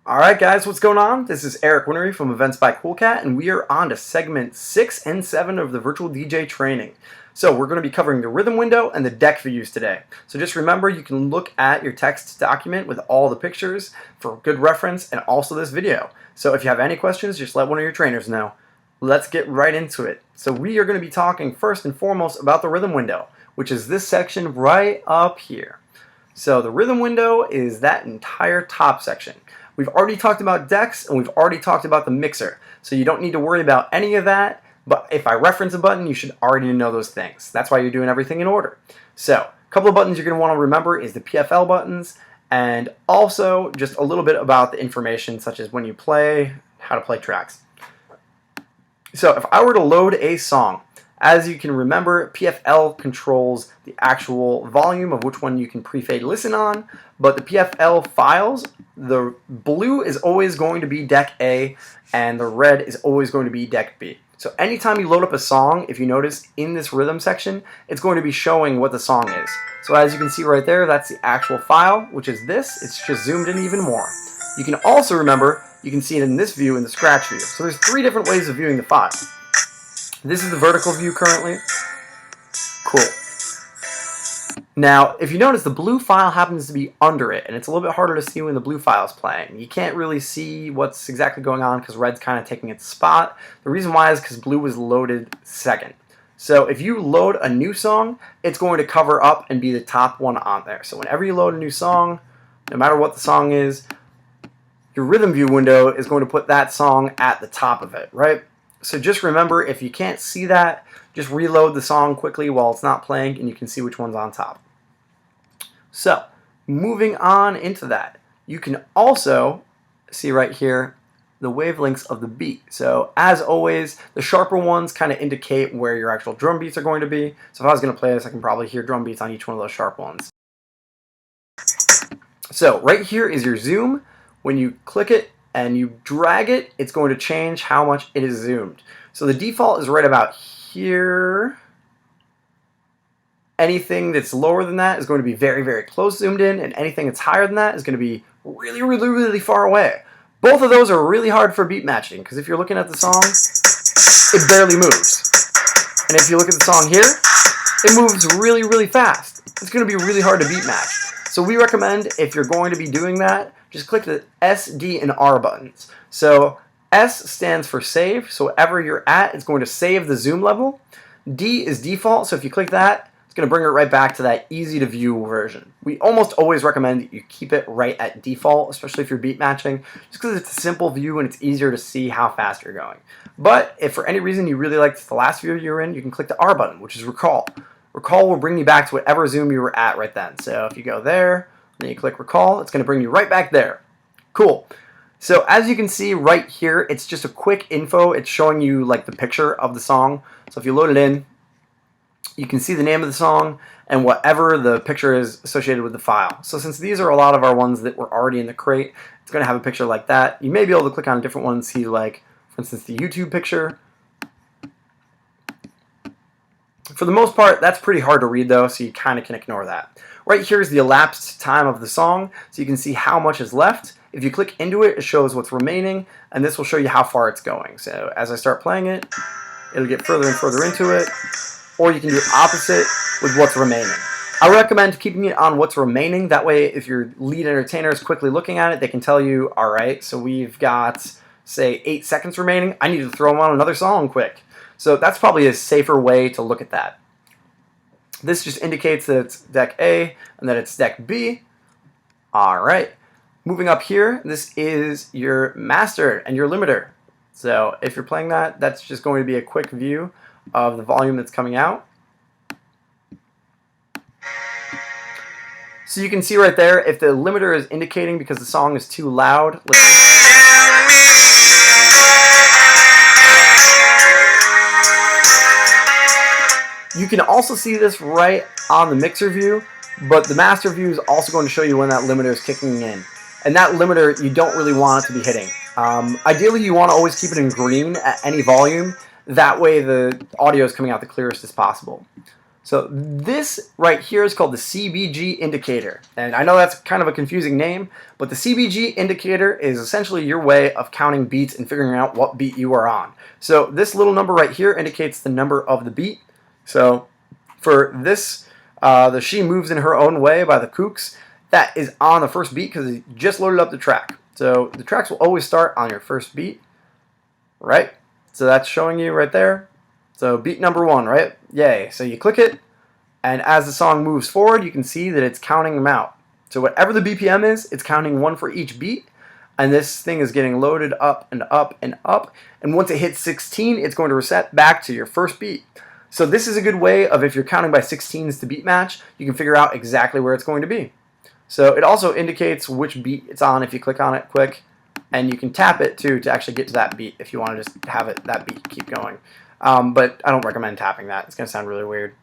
Alright guys, what's going on? This is Eric Winery from Events by Coolcat, and we are on to segment 6 and 7 of the virtual DJ training. So we're going to be covering the rhythm window and the deck views today. So just remember, you can look at your text document with all the pictures for good reference, and also this video. So if you have any questions, just let one of your trainers know. Let's get right into it. So we are going to be talking first and foremost about the rhythm window, which is this section right up here. So the rhythm window is that entire top section. We've already talked about decks, and we've already talked about the mixer, so you don't need to worry about any of that, but if I reference a button, you should already know those things. That's why you're doing everything in order. So, a couple of buttons you're going to want to remember is the PFL buttons, and also just a little bit about the information, such as when you play, how to play tracks. So, if I were to load a song, as you can remember, PFL controls the actual volume of which one you can pre-fade listen on, but the PFL files, the blue is always going to be deck A, and the red is always going to be deck B. So anytime you load up a song, if you notice in this rhythm section, it's going to be showing what the song is. So as you can see right there, that's the actual file, which is this. It's just zoomed in even more. You can also remember, you can see it in this view, in the scratch view. So there's 3 different ways of viewing the file. This is the vertical view currently. Cool. Now, if you notice, the blue file happens to be under it, and it's a little bit harder to see when the blue file is playing. You can't really see what's exactly going on because red's kind of taking its spot. The reason why is because blue was loaded second. So if you load a new song, it's going to cover up and be the top one on there. So whenever you load a new song, no matter what the song is, your rhythm view window is going to put that song at the top of it, right? So just remember, if you can't see that, just reload the song quickly while it's not playing and you can see which one's on top. So, moving on into that, you can also see right here the wavelengths of the beat. So, as always, the sharper ones kind of indicate where your actual drum beats are going to be. So if I was going to play this, I can probably hear drum beats on each one of those sharp ones. So, right here is your zoom. When you click it, and you drag it, it's going to change how much it is zoomed. So the default is right about here. Anything that's lower than that is going to be very, very close zoomed in, and anything that's higher than that is going to be really, really, really far away. Both of those are really hard for beat matching, because if you're looking at the song, it barely moves. And if you look at the song here, it moves really, really fast. It's going to be really hard to beat match. So we recommend, if you're going to be doing that, just click the S, D, and R buttons. So S stands for save, so wherever you're at, it's going to save the zoom level. D is default, so if you click that, it's going to bring it right back to that easy to view version. We almost always recommend that you keep it right at default, especially if you're beat matching, just because it's a simple view and it's easier to see how fast you're going. But if for any reason you really liked the last view you're in, you can click the R button, which is recall. Recall will bring you back to whatever zoom you were at right then. So if you go there, then you click recall, it's going to bring you right back there. Cool. So as you can see right here, it's just a quick info. It's showing you like the picture of the song. So if you load it in, you can see the name of the song and whatever the picture is associated with the file. So since these are a lot of our ones that were already in the crate, it's going to have a picture like that. You may be able to click on a different one and see, like, for instance, the YouTube picture. For the most part, that's pretty hard to read though, so you kind of can ignore that. Right here is the elapsed time of the song, so you can see how much is left. If you click into it, it shows what's remaining, and this will show you how far it's going. So as I start playing it, it'll get further and further into it, or you can do opposite with what's remaining. I recommend keeping it on what's remaining. That way, if your lead entertainer is quickly looking at it, they can tell you, all right, so we've got, say, 8 seconds remaining. I need to throw on another song quick. So that's probably a safer way to look at that. This just indicates that it's deck A and that it's deck B. All right. Moving up here, this is your master and your limiter. So if you're playing that, that's just going to be a quick view of the volume that's coming out. So you can see right there, if the limiter is indicating because the song is too loud, you can also see this right on the mixer view, but the master view is also going to show you when that limiter is kicking in. And that limiter, you don't really want it to be hitting. Ideally, you want to always keep it in green at any volume. That way the audio is coming out the clearest as possible. So this right here is called the CBG indicator. And I know that's kind of a confusing name, but the CBG indicator is essentially your way of counting beats and figuring out what beat you are on. So this little number right here indicates the number of the beat. So for this, the She Moves in Her Own Way by the Kooks, that is on the first beat because it just loaded up the track. So the tracks will always start on your first beat, right? So that's showing you right there. So beat number 1, right? Yay. So you click it, and as the song moves forward, you can see that it's counting them out. So whatever the BPM is, it's counting 1 for each beat, and this thing is getting loaded up and up and up, and once it hits 16, it's going to reset back to your first beat. So this is a good way of, if you're counting by 16s to beat match, you can figure out exactly where it's going to be. So it also indicates which beat it's on if you click on it quick, and you can tap it too to actually get to that beat if you want to just have it that beat keep going. But I don't recommend tapping that. It's going to sound really weird.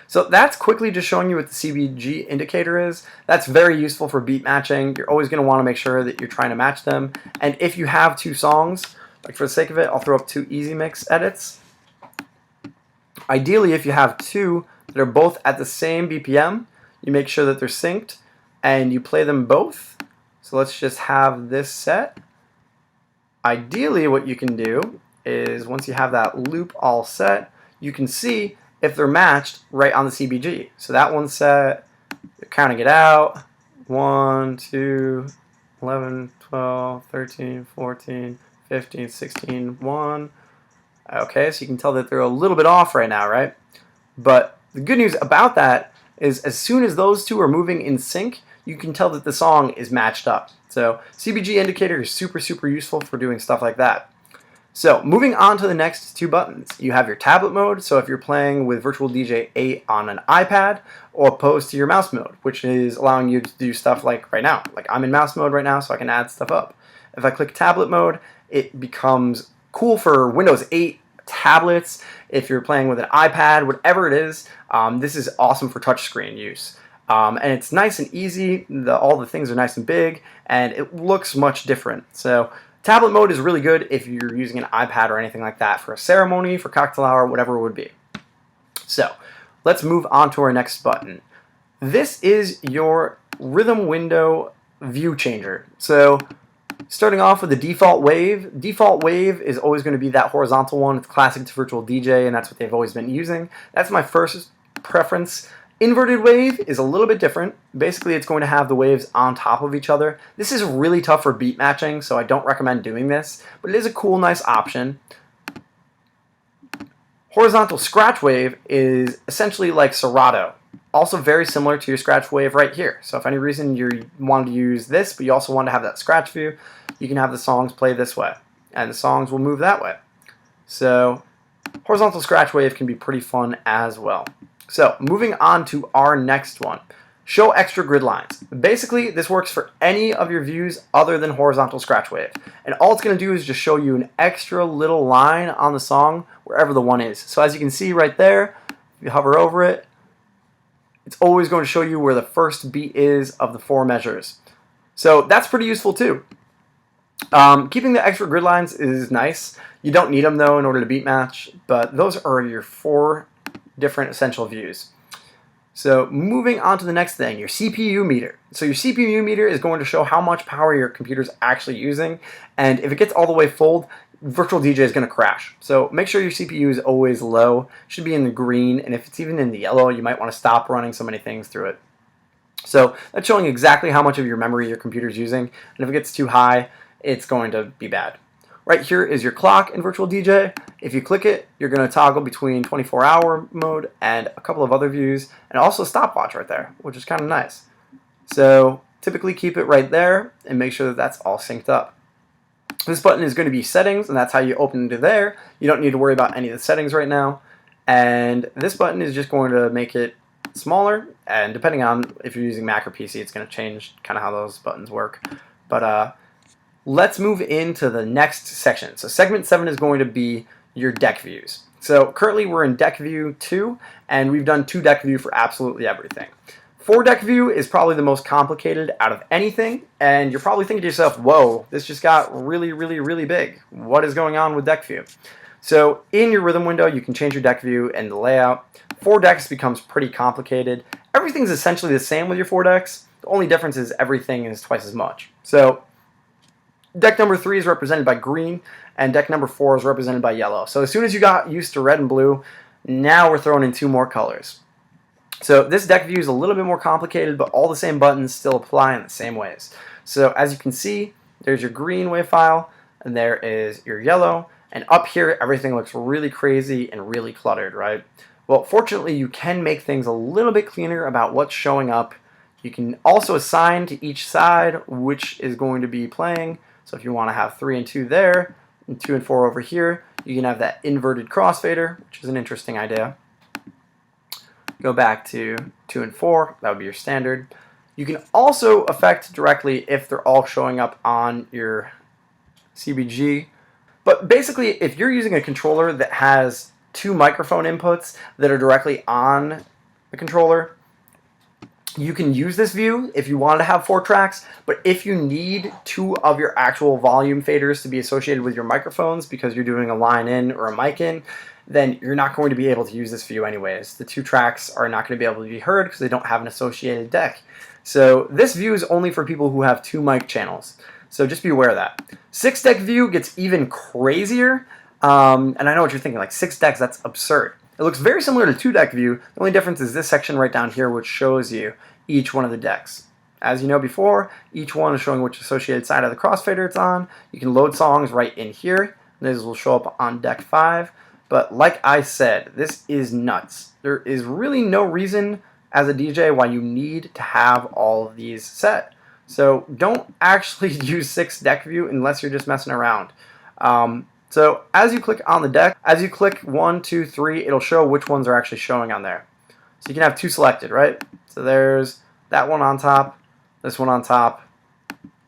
So that's quickly just showing you what the CBG indicator is. That's very useful for beat matching. You're always going to want to make sure that you're trying to match them. And if you have 2 songs, like for the sake of it, I'll throw up 2 easy mix edits. Ideally, if you have 2 that are both at the same BPM, you make sure that they're synced and you play them both. So let's just have this set. Ideally, what you can do is once you have that loop all set, you can see if they're matched right on the CBG. So that one's set, you're counting it out, 1, 2, 11, 12, 13, 14, 15, 16, 1. Okay, so you can tell that they're a little bit off right now, right? But the good news about that is as soon as those 2 are moving in sync, you can tell that the song is matched up. So CBG indicator is super, super useful for doing stuff like that. So moving on to the next 2 buttons, you have your tablet mode. So if you're playing with Virtual DJ8 on an iPad, or opposed to your mouse mode, which is allowing you to do stuff like right now. Like I'm in mouse mode right now, so I can add stuff up. If I click tablet mode, it becomes cool for Windows 8 tablets. If you're playing with an iPad, whatever it is, this is awesome for touchscreen use. And it's nice and easy. All the things are nice and big, and it looks much different. So tablet mode is really good if you're using an iPad or anything like that for a ceremony, for cocktail hour, whatever it would be. So let's move on to our next button. This is your rhythm window view changer. So starting off with the default wave. Default wave is always going to be that horizontal one. It's classic to Virtual DJ, and that's what they've always been using. That's my first preference. Inverted wave is a little bit different. Basically, it's going to have the waves on top of each other. This is really tough for beat matching, so I don't recommend doing this, but it is a cool, nice option. Horizontal scratch wave is essentially like Serato. Also very similar to your scratch wave right here. So if any reason you want to use this, but you also want to have that scratch view, you can have the songs play this way, and the songs will move that way. So horizontal scratch wave can be pretty fun as well. So moving on to our next one, show extra grid lines. Basically, this works for any of your views other than horizontal scratch wave. And all it's going to do is just show you an extra little line on the song wherever the one is. So as you can see right there, if you hover over it, it's always going to show you where the first beat is of the 4 measures. So that's pretty useful too. Keeping the extra grid lines is nice. You don't need them though in order to beat match, but those are your 4 different essential views. So moving on to the next thing, your CPU meter. So your CPU meter is going to show how much power your computer is actually using, and if it gets all the way full, Virtual DJ is going to crash. So make sure your CPU is always low. It should be in the green, and if it's even in the yellow, you might want to stop running so many things through it. So that's showing exactly how much of your memory your computer is using, and if it gets too high, it's going to be bad. Right here is your clock in Virtual DJ. If you click it, you're going to toggle between 24-hour mode and a couple of other views, and also stopwatch right there, which is kind of nice. So typically keep it right there and make sure that that's all synced up. This button is going to be settings, and that's how you open into there. You don't need to worry about any of the settings right now. And this button is just going to make it smaller, and depending on if you're using Mac or PC, it's going to change kind of how those buttons work. But let's move into the next section. So segment 7 is going to be your deck views. So currently we're in deck view 2, and we've done 2 deck view for absolutely everything. 4 deck view is probably the most complicated out of anything, and you're probably thinking to yourself, whoa, this just got really, really, really big. What is going on with deck view? So in your rhythm window, you can change your deck view and the layout. 4 decks becomes pretty complicated. Everything's essentially the same with your 4 decks. The only difference is everything is twice as much. So deck number 3 is represented by green, and deck number 4 is represented by yellow. So as soon as you got used to red and blue, now we're throwing in 2 more colors. So this deck view is a little bit more complicated, but all the same buttons still apply in the same ways. So as you can see, there's your green wave file, and there is your yellow, and up here everything looks really crazy and really cluttered, right? Well, fortunately you can make things a little bit cleaner about what's showing up. You can also assign to each side which is going to be playing. So if you want to have 3 and 2 there, and 2 and 4 over here, you can have that inverted crossfader, which is an interesting idea. Go back to 2 and 4, that would be your standard. You can also affect directly if they're all showing up on your CBG. But basically, if you're using a controller that has 2 microphone inputs that are directly on the controller, you can use this view if you want to have 4 tracks, but if you need 2 of your actual volume faders to be associated with your microphones because you're doing a line in or a mic in, then you're not going to be able to use this view anyways. The 2 tracks are not going to be able to be heard because they don't have an associated deck. So this view is only for people who have 2 mic channels. So just be aware of that. 6 deck view gets even crazier. And I know what you're thinking, like 6 decks, that's absurd. It looks very similar to 2 deck view. The only difference is this section right down here, which shows you each one of the decks. As you know before, each one is showing which associated side of the crossfader it's on. You can load songs right in here. These will show up on deck 5. But like I said, this is nuts. There is really no reason as a DJ why you need to have all of these set. So don't actually use 6 deck view unless you're just messing around. So as you click on the deck, as you click 1, 2, 3, it'll show which ones are actually showing on there. So you can have 2 selected, right? So there's that one on top, this one on top,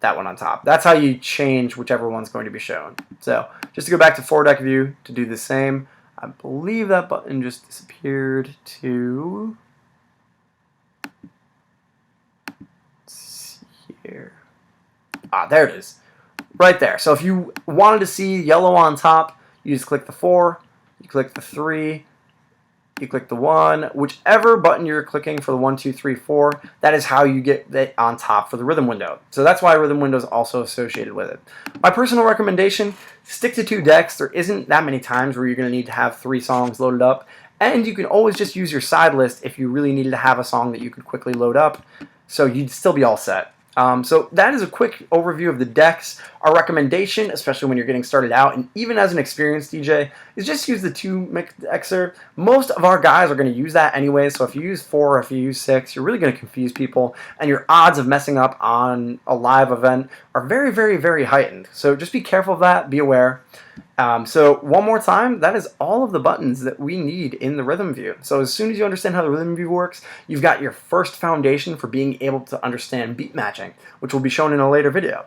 that one on top. That's how you change whichever one's going to be shown. So just to go back to 4 deck view to do the same, I believe that button just disappeared to... Let's see here. Ah, there it is. Right there. So if you wanted to see yellow on top, you just click the 4, you click the 3, you click the 1, whichever button you're clicking for the 1, 2, 3, 4, that is how you get that on top for the rhythm window. So that's why rhythm window is also associated with it. My personal recommendation, stick to 2 decks. There isn't that many times where you're going to need to have 3 songs loaded up, and you can always just use your side list if you really needed to have a song that you could quickly load up, so you'd still be all set. So that is a quick overview of the decks. Our recommendation, especially when you're getting started out, and even as an experienced DJ, is just use the 2 mixer. Most of our guys are going to use that anyway, so if you use 4 or if you use 6, you're really going to confuse people, and your odds of messing up on a live event are very, very, very heightened. So just be careful of that, be aware. So one more time, that is all of the buttons that we need in the rhythm view. So as soon as you understand how the rhythm view works, you've got your first foundation for being able to understand beat matching, which will be shown in a later video.